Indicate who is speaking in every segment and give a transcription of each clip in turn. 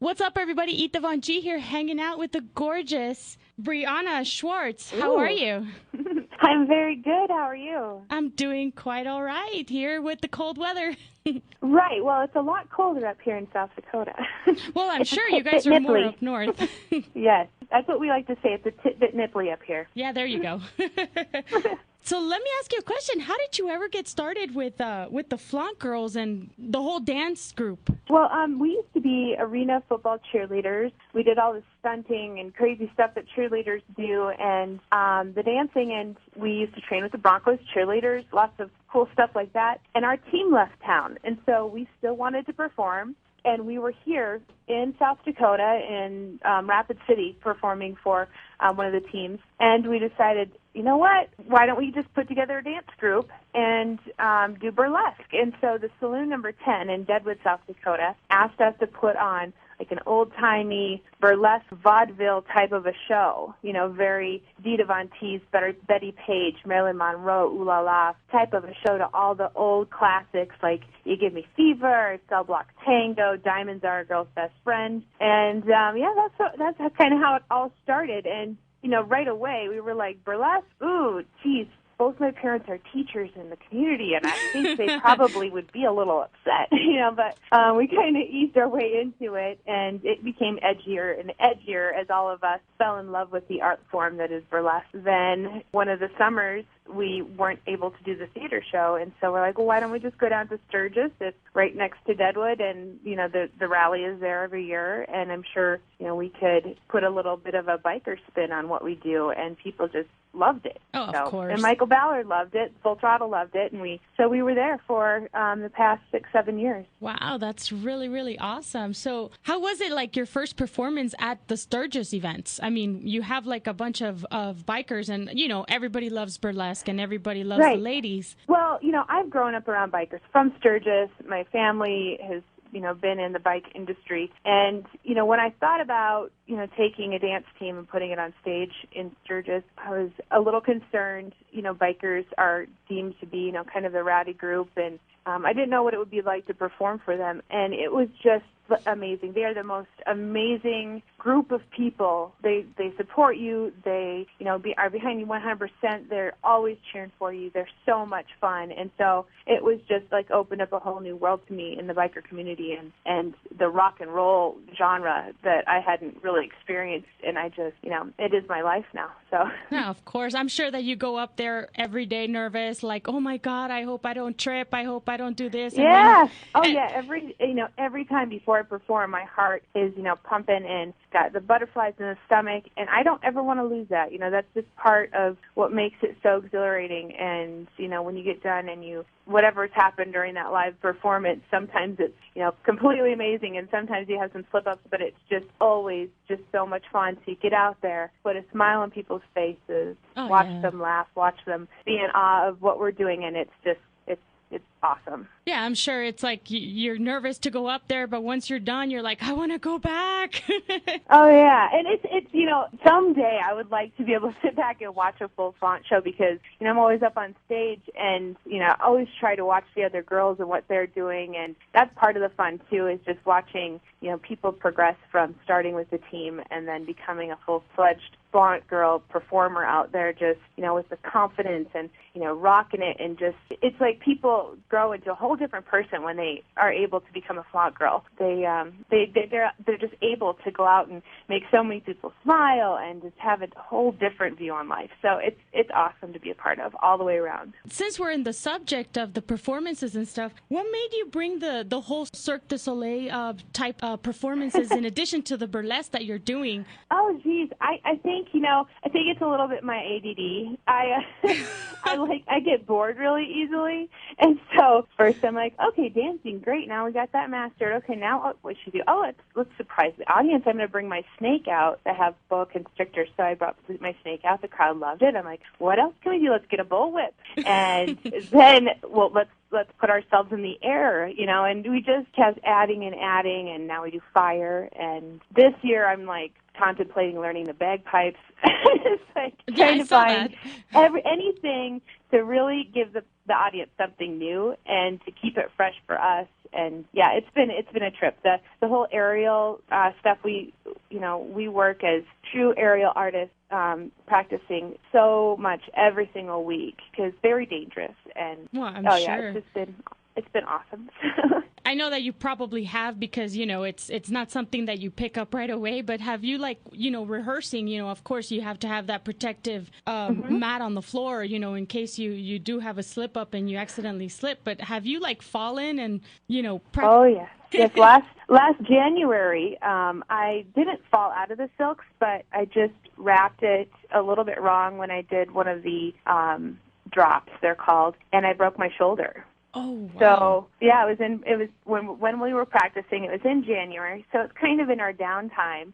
Speaker 1: What's up, everybody? YtavonG here, hanging out with the gorgeous Breawna Schwartz. How are you?
Speaker 2: I'm very good. How are you?
Speaker 1: I'm doing quite all right here with the cold weather.
Speaker 2: Right. Well, it's a lot colder up here in South Dakota.
Speaker 1: Well, I'm
Speaker 2: It's a
Speaker 1: sure you guys
Speaker 2: tit-bit
Speaker 1: are more
Speaker 2: nipply.
Speaker 1: up north.
Speaker 2: Yes, that's what we like to say. It's a tit-bit nipply up here.
Speaker 1: Yeah, there you go. So let me ask you a question. How did you ever get started with the Flaunt Girls and the whole dance group?
Speaker 2: Well, we used to be arena football cheerleaders. We did all the stunting and crazy stuff that cheerleaders do, and the dancing, and we used to train with the Broncos cheerleaders, lots of cool stuff like that. And our team left town, and so we still wanted to perform. And we were here in South Dakota in Rapid City performing for one of the teams. And we decided, you know what, why don't we just put together a dance group and do burlesque? And so the Saloon Number 10 in Deadwood, South Dakota, asked us to put on like an old-timey burlesque vaudeville type of a show, you know, very YtavonG, Betty Page, Marilyn Monroe, Ooh La La type of a show to all the old classics like You Give Me Fever, Cell Block Tango, Diamonds Are a Girl's Best Friend. And, that's kind of how it all started. And, you know, right away we were like, burlesque? Ooh, geez. Both my parents are teachers in the community, and I think they probably would be a little upset, you know, but we kind of eased our way into it, and it became edgier and edgier as all of us fell in love with the art form that is burlesque. Then one of the summers, we weren't able to do the theater show, and so we're like, well, why don't we just go down to Sturgis? It's right next to Deadwood, and, you know, the rally is there every year, and I'm sure, you know, we could put a little bit of a biker spin on what we do, and people just loved it.
Speaker 1: Oh,
Speaker 2: so,
Speaker 1: of course.
Speaker 2: And Michael Ballard loved it. Full Throttle loved it. And we were there for the past 6-7 years.
Speaker 1: Wow, that's really, really awesome. So how was it like your first performance at the Sturgis events? I mean, you have like a bunch of bikers and, you know, everybody loves burlesque and everybody loves the ladies.
Speaker 2: Well, you know, I've grown up around bikers from Sturgis. My family has, you know, been in the bike industry. And, you know, when I thought about, you know, taking a dance team and putting it on stage in Sturgis, I was a little concerned. You know, bikers are deemed to be, you know, kind of the rowdy group, and I didn't know what it would be like to perform for them. And it was just amazing. They are the most amazing group of people. They support you. They, you know, are behind you 100%. They're always cheering for you. They're so much fun. And so it was just like opened up a whole new world to me in the biker community and the rock and roll genre that I hadn't really experienced. And I just, you know, it is my life now. So
Speaker 1: yeah, of course. I'm sure that you go up there every day nervous, like, oh my God, I hope I don't trip. I hope I don't do this.
Speaker 2: Yeah. Every time before I perform, my heart is, you know, pumping and got the butterflies in the stomach, and I don't ever want to lose that. You know, that's just part of what makes it so exhilarating. And, you know, when you get done and whatever's happened during that live performance, sometimes it's, you know, completely amazing, and sometimes you have some slip-ups, but it's just always just so much fun to get out there, put a smile on people's faces, watch them laugh, watch them be in awe of what we're doing, and it's just, it's awesome.
Speaker 1: Yeah, I'm sure it's like you're nervous to go up there, but once you're done, you're like, I want to go back.
Speaker 2: Oh, yeah. And it's, you know, someday I would like to be able to sit back and watch a full Flaunt show because, you know, I'm always up on stage and, you know, I always try to watch the other girls and what they're doing. And that's part of the fun, too, is just watching, you know, people progress from starting with the team and then becoming a full-fledged Flaunt Girl performer out there, just, you know, with the confidence and, you know, rocking it, and just, it's like people grow into a whole different person when they are able to become a Flaunt Girl. They're just able to go out and make so many people smile and just have a whole different view on life. So it's awesome to be a part of all the way around.
Speaker 1: Since we're in the subject of the performances and stuff, what made you bring the whole Cirque du Soleil type performances in addition to the burlesque that you're doing?
Speaker 2: Oh, geez, I think, you know, I think it's a little bit my ADD. I get bored really easily, and so first I'm like, okay, dancing, great, now we got that mastered. Okay, now what should we do? Oh, let's surprise the audience. I'm going to bring my snake out. I have boa constrictor, so I brought my snake out. The crowd loved it. I'm like, what else can we do? Let's get a bullwhip, and then let's put ourselves in the air, you know, and we just kept adding, and now we do fire. And this year I'm like contemplating learning the bagpipes. It's like trying to find anything to really give the audience something new and to keep it fresh for us. And yeah, it's been a trip. The whole aerial stuff, we work as true aerial artists, practicing so much every single week because very dangerous. And
Speaker 1: I'm
Speaker 2: sure.
Speaker 1: Yeah,
Speaker 2: it's been awesome.
Speaker 1: I know that you probably have because, it's not something that you pick up right away, but have you rehearsing, of course you have to have that protective mat on the floor, in case you do have a slip up and you accidentally slip, but have you fallen and,
Speaker 2: Oh, yeah. Yes, last January, I didn't fall out of the silks, but I just wrapped it a little bit wrong when I did one of the drops, they're called, and I broke my shoulder.
Speaker 1: Oh, wow.
Speaker 2: So yeah, it was when we were practicing. It was in January, so it's kind of in our downtime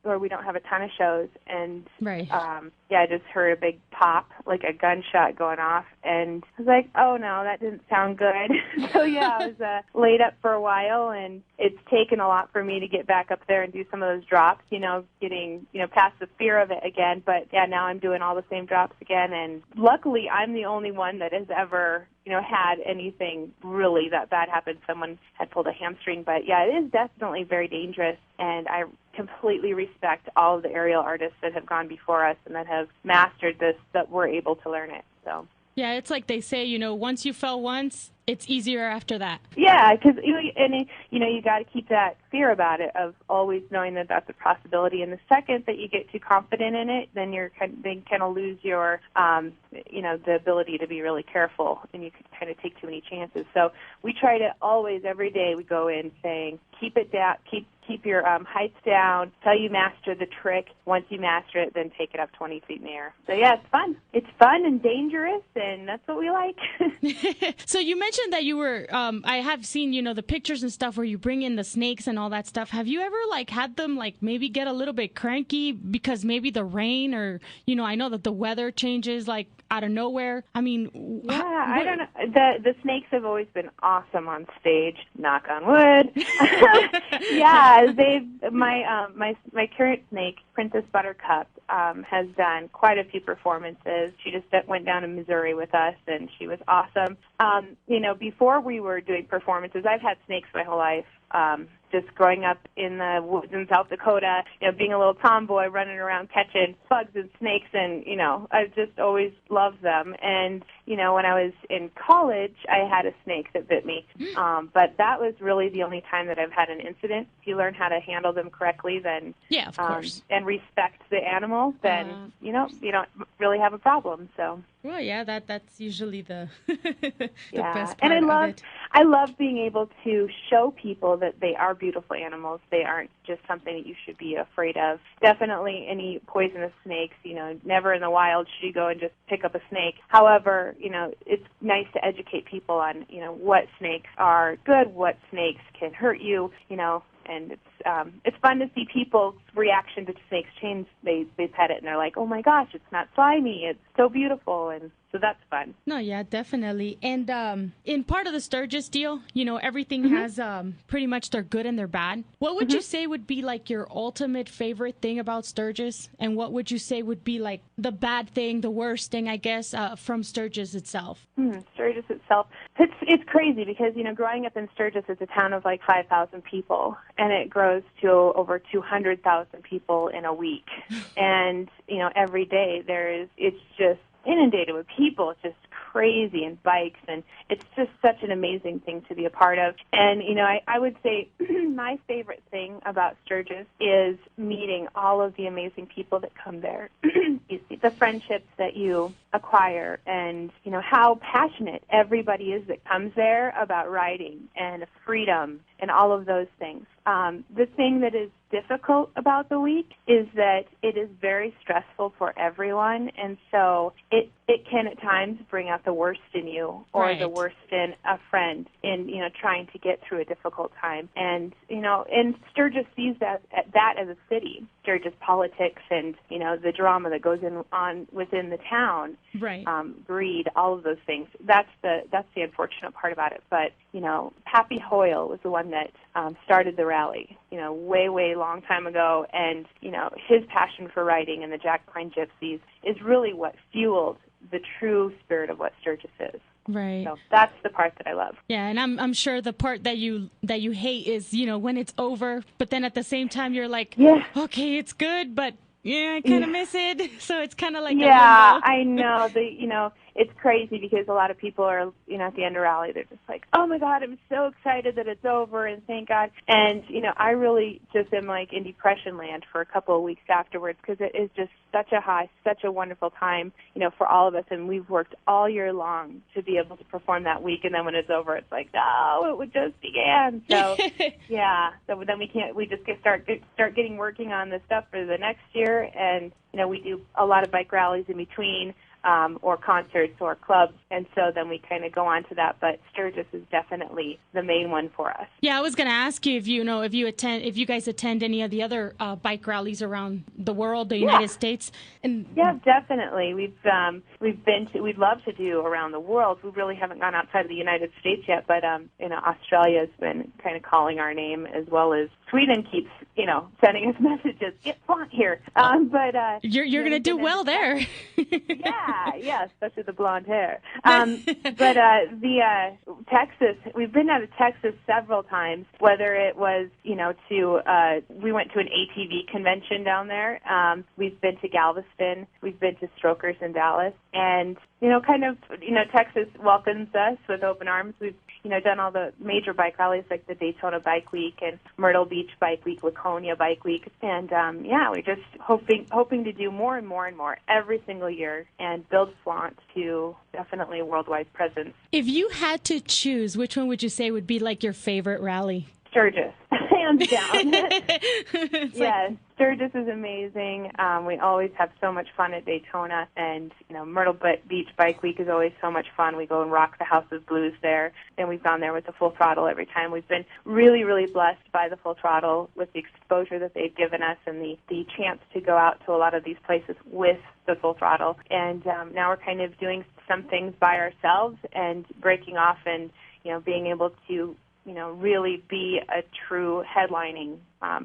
Speaker 2: where we don't have a ton of shows. And
Speaker 1: right.
Speaker 2: I just heard a big pop, like a gunshot going off, and I was like, oh no, that didn't sound good. So yeah, I was laid up for a while, and it's taken a lot for me to get back up there and do some of those drops. Getting past the fear of it again. But yeah, now I'm doing all the same drops again, and luckily I'm the only one that has ever had anything really that bad happen. Someone had pulled a hamstring, but yeah, it is definitely very dangerous, and I completely respect all of the aerial artists that have gone before us and that have mastered this, that were able to learn it. So
Speaker 1: yeah, it's like they say, once you fell once, it's easier after that.
Speaker 2: Yeah, because you got to keep that fear about it of always knowing that that's a possibility. And the second that you get too confident in it, then you're kind of lose your the ability to be really careful, and you can kind of take too many chances. So we try to always, every day, we go in saying, keep it down, keep your heights down till you master the trick. Once you master it, then take it up 20 feet in the air. So yeah, it's fun. It's fun and dangerous, and that's what we like.
Speaker 1: So you mentioned that you were, I have seen, the pictures and stuff where you bring in the snakes and all that stuff. Have you ever had them maybe get a little bit cranky because maybe the rain or, I know that the weather changes out of nowhere. I mean,
Speaker 2: yeah, I don't know. The snakes have always been awesome on stage. Knock on wood. Yeah, my current snake, Princess Buttercup, has done quite a few performances. She just went down to Missouri with us, and she was awesome. Before we were doing performances, I've had snakes my whole life. Just growing up in the woods in South Dakota, being a little tomboy running around catching bugs and snakes, and, I've just always loved them. And, when I was in college, I had a snake that bit me. But that was really the only time that I've had an incident. If you learn how to handle them correctly, then,
Speaker 1: yeah, of course,
Speaker 2: and respect the animal, then, you don't really have a problem. So.
Speaker 1: Well, yeah, that's usually the
Speaker 2: yeah.
Speaker 1: best part
Speaker 2: and
Speaker 1: of it.
Speaker 2: I love being able to show people that they are beautiful animals. They aren't just something that you should be afraid of. Definitely any poisonous snakes, never in the wild should you go and just pick up a snake. However, it's nice to educate people on, what snakes are good, what snakes can hurt you, and it's fun to see people's reaction to snakes change. They pet it and they're like, oh my gosh, it's not slimy, it's so beautiful, and so that's fun.
Speaker 1: No, yeah, definitely. And in part of the Sturgis deal, everything has pretty much their good and their bad. What would you say would be your ultimate favorite thing about Sturgis, and what would you say would be the bad thing, the worst thing, I guess, from Sturgis itself?
Speaker 2: Sturgis itself, it's crazy because growing up in Sturgis, it's a town of 5,000 people, and it grows to over 200,000 people in a week, and every day it's just inundated with people. It's just crazy, and bikes, and it's just such an amazing thing to be a part of. And I would say my favorite thing about Sturgis is meeting all of the amazing people that come there. You see the friendships that you acquire, and how passionate everybody is that comes there about riding and freedom and all of those things. The thing that is difficult about the week is that it is very stressful for everyone, and so it can at times bring out the worst in you, or
Speaker 1: right,
Speaker 2: the worst in a friend in trying to get through a difficult time. And and Sturgis sees that as a city. Sturgis politics and the drama that goes on within the town,
Speaker 1: right,
Speaker 2: greed, all of those things. That's the unfortunate part about it. But Pappy Hoyle was the one that started the rally, way long time ago, and his passion for riding and the Jack Pine Gypsies is really what fueled the true spirit of what Sturgis is.
Speaker 1: Right.
Speaker 2: So that's the part that I love.
Speaker 1: Yeah, and I'm sure the part that you hate is, you know, when it's over, but then at the same time you're like,
Speaker 2: yeah,
Speaker 1: okay, it's good, but yeah, I kind of miss it. So it's kind of like a
Speaker 2: yeah,
Speaker 1: limbo.
Speaker 2: I know. It's crazy because a lot of people are, at the end of rally, they're just like, oh my God, I'm so excited that it's over and thank God. And, I really just am like in depression land for a couple of weeks afterwards because it is just such a high, such a wonderful time, for all of us. And we've worked all year long to be able to perform that week. And then when it's over, it's like, no, it just began. So, yeah. So then we just start getting working on the stuff for the next year. And, we do a lot of bike rallies in between. Or concerts or clubs, and so then we kind of go on to that. But Sturgis is definitely the main one for us.
Speaker 1: Yeah, I was going to ask you if you guys attend any of the other bike rallies around the world, the United States. And
Speaker 2: yeah, definitely. We'd love to do around the world. We really haven't gone outside of the United States yet, but Australia has been kind of calling our name, as well as Sweden keeps sending us messages. Get Flaunt here, but
Speaker 1: you're going to do well there.
Speaker 2: Yeah, especially the blonde hair. But the Texas, we've been out of Texas several times. Whether it was, we went to an ATV convention down there. We've been to Galveston. We've been to Strokers in Dallas, and Texas welcomes us with open arms. We've done all the major bike rallies like the Daytona Bike Week and Myrtle Beach Bike Week, Laconia Bike Week, and we're just hoping to do more and more and more every single year and build Flaunt to definitely a worldwide presence.
Speaker 1: If you had to choose, which one would you say would be like your favorite rally?
Speaker 2: Sturgis, hands down. Yes, Sturgis is amazing. We always have so much fun at Daytona, and Myrtle Beach Bike Week is always so much fun. We go and rock the House of Blues there, and we've gone there with the Full Throttle every time. We've been really, really blessed by the Full Throttle with the exposure that they've given us and the chance to go out to a lot of these places with the Full Throttle. And now we're kind of doing some things by ourselves and breaking off and being able to really be a true headlining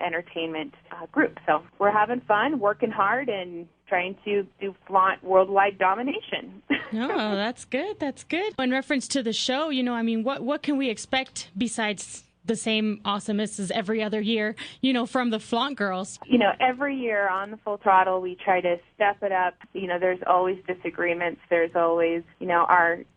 Speaker 2: entertainment group. So we're having fun, working hard, and trying to do Flaunt worldwide domination.
Speaker 1: Oh, that's good. That's good. In reference to the show, what can we expect besides the same awesomeness as every other year, from the Flaunt Girls?
Speaker 2: Every year on the Full Throttle, we try to step it up. There's always disagreements. There's always,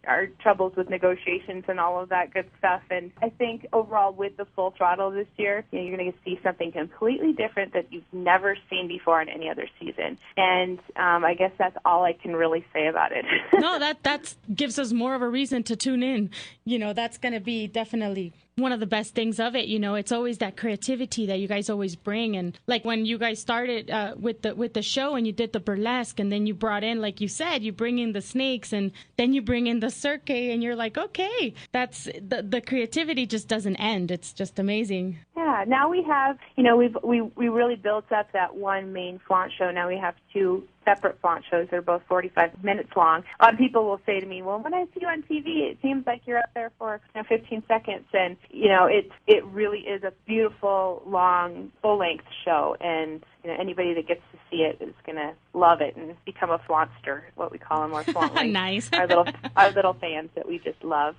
Speaker 2: our troubles with negotiations and all of that good stuff. And I think overall with the Full Throttle this year, you're going to see something completely different that you've never seen before in any other season. And I guess that's all I can really say about it.
Speaker 1: No, that gives us more of a reason to tune in. That's going to be definitely one of the best things of it. It's always that creativity that you guys always bring. And like when you guys started with the show and you did the burlesque, and then you brought in, like you said, you bring in the snakes, and then you bring in the cirque, and you're like, okay, that's the creativity just doesn't end. It's just amazing.
Speaker 2: Yeah, now we have, we really built up that one main Flaunt show. Now we have two separate Flaunt shows that are both 45 minutes long. A lot of people will say to me, well, when I see you on TV, it seems like you're up there for 15 seconds. And, it really is a beautiful, long, full-length show. And, anybody that gets to see it is going to love it and become a Flauntster, what we call them, or Flaunt
Speaker 1: Nice.
Speaker 2: our little fans that we just love.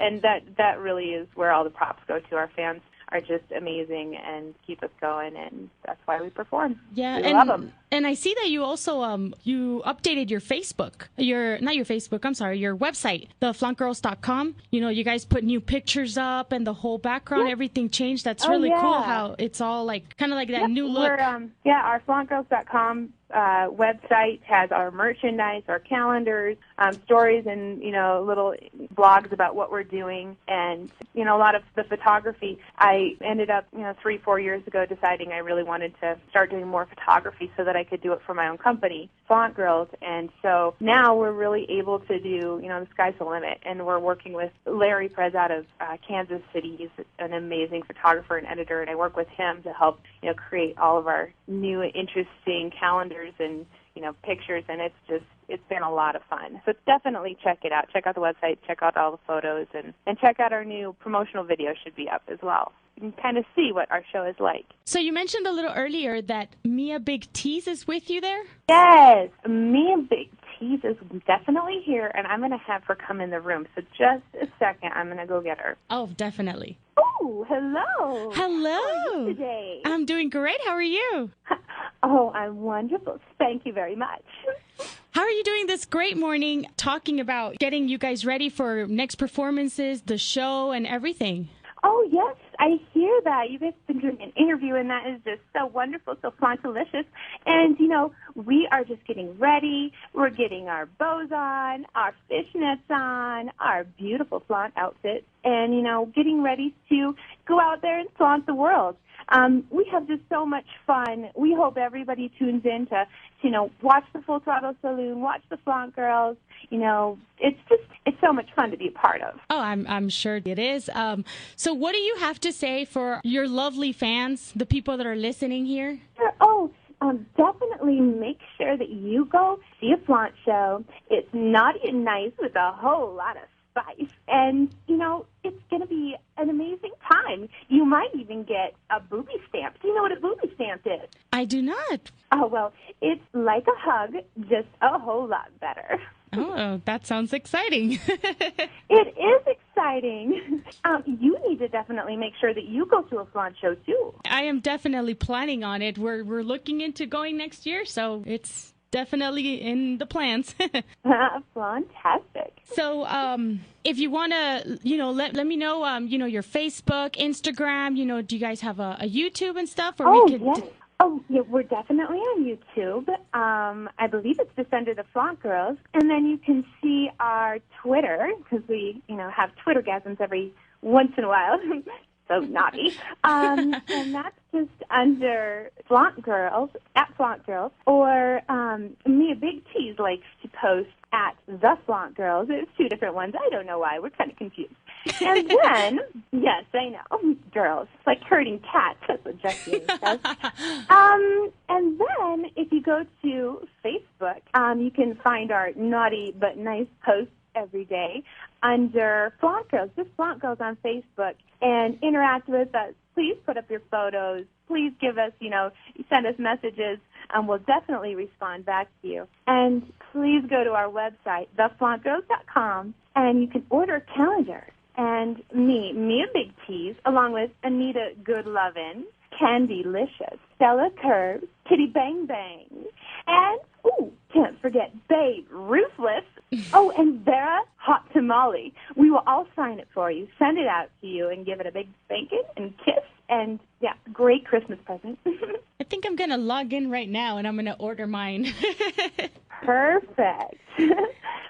Speaker 2: And that really is where all the props go to. Our fans are just amazing and keep us going, and that's why we perform.
Speaker 1: Yeah,
Speaker 2: we love them.
Speaker 1: And I see that you also you updated your Facebook, your website, theflauntgirls.com. You guys put new pictures up and the whole background, everything changed. That's really cool how it's all like kind of like that new look.
Speaker 2: Our flauntgirls.com website has our merchandise, our calendars, stories, and little blogs about what we're doing, and a lot of the photography. I ended up 3-4 years ago deciding I really wanted to start doing more photography so that I could do it for my own company, Flaunt Girls, and so now we're really able to do the sky's the limit, and we're working with Larry Perez out of Kansas City. He's an amazing photographer and editor, and I work with him to help create all of our new interesting calendars and pictures, and it's been a lot of fun. So definitely check it out. Check out the website, check out all the photos, and check out our new promotional video should be up as well. You can kind of see what our show is like.
Speaker 1: So you mentioned a little earlier that Bigtease is with you there?
Speaker 2: Yes, Bigtease Bigtease is definitely here, and I'm going to have her come in the room. So just a second, I'm going to go get her.
Speaker 1: Oh, definitely.
Speaker 2: Oh, hello.
Speaker 1: Hello.
Speaker 2: How are you today?
Speaker 1: I'm doing great. How are you?
Speaker 2: Oh, I'm wonderful. Thank you very much.
Speaker 1: How are you doing this great morning, talking about getting you guys ready for next performances, the show, and everything?
Speaker 2: Oh, yes, I hear that. You guys have been doing an interview, and that is just so wonderful, so flaunt-delicious. And, we are just getting ready. We're getting our bows on, our fishnets on, our beautiful flaunt outfits, and, getting ready to go out there and flaunt the world. We have just so much fun. We hope everybody tunes in to watch the Full Throttle Saloon, watch the Flaunt Girls. It's so much fun to be a part of.
Speaker 1: Oh, I'm sure it is. So what do you have to say for your lovely fans, the people that are listening here?
Speaker 2: Sure. Oh, definitely make sure that you go see a flaunt show. It's naughty and nice with a whole lot of spice. And, it's going to be an amazing time. You might even get a booby stamp. Do you know what a booby stamp is?
Speaker 1: I do not.
Speaker 2: Oh, well, it's like a hug, just a whole lot better.
Speaker 1: Oh, that sounds exciting.
Speaker 2: It is exciting. You need to definitely make sure that you go to a flaunt show, too.
Speaker 1: I am definitely planning on it. We're looking into going next year, so it's definitely in the plans.
Speaker 2: Fantastic.
Speaker 1: So, if you want to, let me know, your Facebook, Instagram, do you guys have a YouTube and stuff? Or
Speaker 2: Yes. Oh, yeah, we're definitely on YouTube. I believe it's just under the Flaunt Girls. And then you can see our Twitter, because we, have Twittergasms every once in a while. So naughty. And that's just under Flaunt Girls, at Flaunt Girls. Or Mia Bigtease likes to post at The Flaunt Girls. It's two different ones. I don't know why. We're kind of confused. And then, yes, I know, girls. It's like herding cats. That's what Jesse says. And then if you go to Facebook, you can find our naughty but nice posts every day under Flaunt Girls, just Flaunt Girls on Facebook, and interact with us. Please put up your photos. Please give us, send us messages, and we'll definitely respond back to you. And please go to our website, theflauntgirls.com, and you can order a calendar. And me, Mia Bigtease, along with Anita Goodlovin, Candylicious, Stella Curves, Kitty Bang Bang, and, can't forget Babe Ruthless, and Vera Hot Tamale. We will all sign it for you, send it out to you, and give it a big spanking and kiss. And, yeah, great Christmas present.
Speaker 1: I think I'm going to log in right now, and I'm going to order mine.
Speaker 2: Perfect.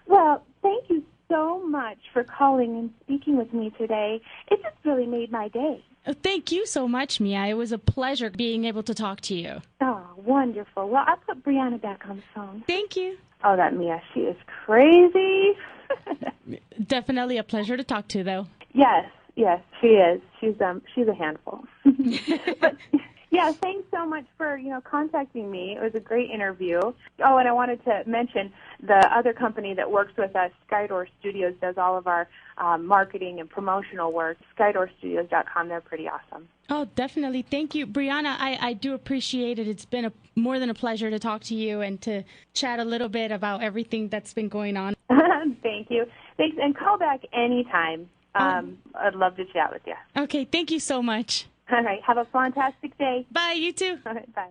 Speaker 2: Well, thank you so much for calling and speaking with me today. It just really made my day.
Speaker 1: Thank you so much, Mia. It was a pleasure being able to talk to you.
Speaker 2: Oh, wonderful. Well, I'll put Breawna back on the phone.
Speaker 1: Thank you.
Speaker 2: Oh, that Mia, she is crazy.
Speaker 1: Definitely a pleasure to talk to, though.
Speaker 2: Yes, she is. She's a handful. But, yeah, thanks so much for, contacting me. It was a great interview. Oh, and I wanted to mention the other company that works with us, Skydoor Studios, does all of our marketing and promotional work. SkydoorStudios.com, they're pretty awesome.
Speaker 1: Oh, definitely. Thank you. Breawna, I do appreciate it. It's been more than a pleasure to talk to you and to chat a little bit about everything that's been going on.
Speaker 2: Thank you. Thanks, and call back anytime. I'd love to chat with you.
Speaker 1: Okay, thank you so much.
Speaker 2: All right, have a fantastic day.
Speaker 1: Bye, you too.
Speaker 2: All right, bye.